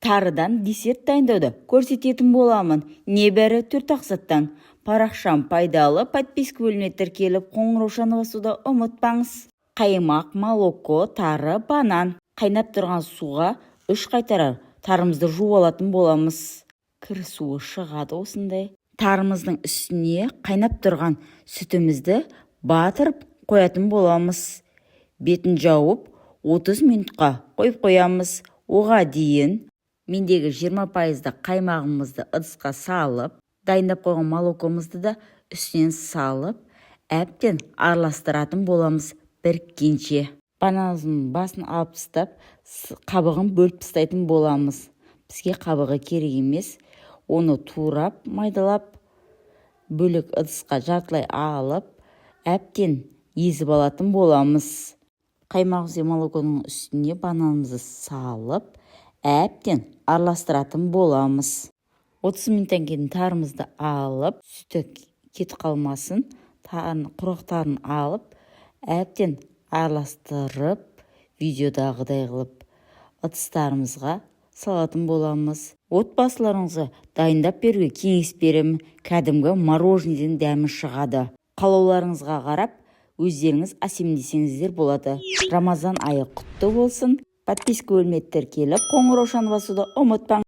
тарыдан десерт дайындауды көрсететін боламын. Небәрі 4 ақсаттан. Парақшам пайдалы, подписка бөліміне тіркеліп, қоңыраушаны басуды ұмытпаңыз. Қаймақ, молоко, тары, банан. Қайнап тұрған суға 3 қайтарар. Тарымызды жуып алатын боламыз. Кір суы шығады осындай. Тарымыздың үстіне қайнап тұрған сүтімізді батырып қоятын боламыз. Бетін жауып 30 минутқа қойып қоямыз. Оға дейін мендегі 20% қаймағымызды ыдысқа салып, дайындап қойған молокомызды да үстінен салып, әбден араластыратын боламыз біріккенше. Бананымыздың басын алып тастап, қабығын бөліп тастайтын боламыз. Бізге қабығы керек емес. Оны турап, майдалап, бөлек ыдысқа жартылай алып, әбден езіп алатын боламыз. Қаймақ молоконың үстіне бананымызды салып, әбден араластыратын боламыз. 30 минуттан кейін тарымызды алып, сүті кетіп қалмасын, құрақтарын алып, әбден араластырып, видеодағыдай қылып ыдыстарымызға салатын боламыз. Отбасыларыңызға дайындап беруге кеңес беремін. Кәдімгі мороженеден дәмі шығады. Қалауларыңызға қарап, өздеріңіз әсемдесеңіздер болады. Рамазан айы құтты болсын. Подписка бөліміне тіркеліп, қоңыраушаны басуды ұмытпаңыз.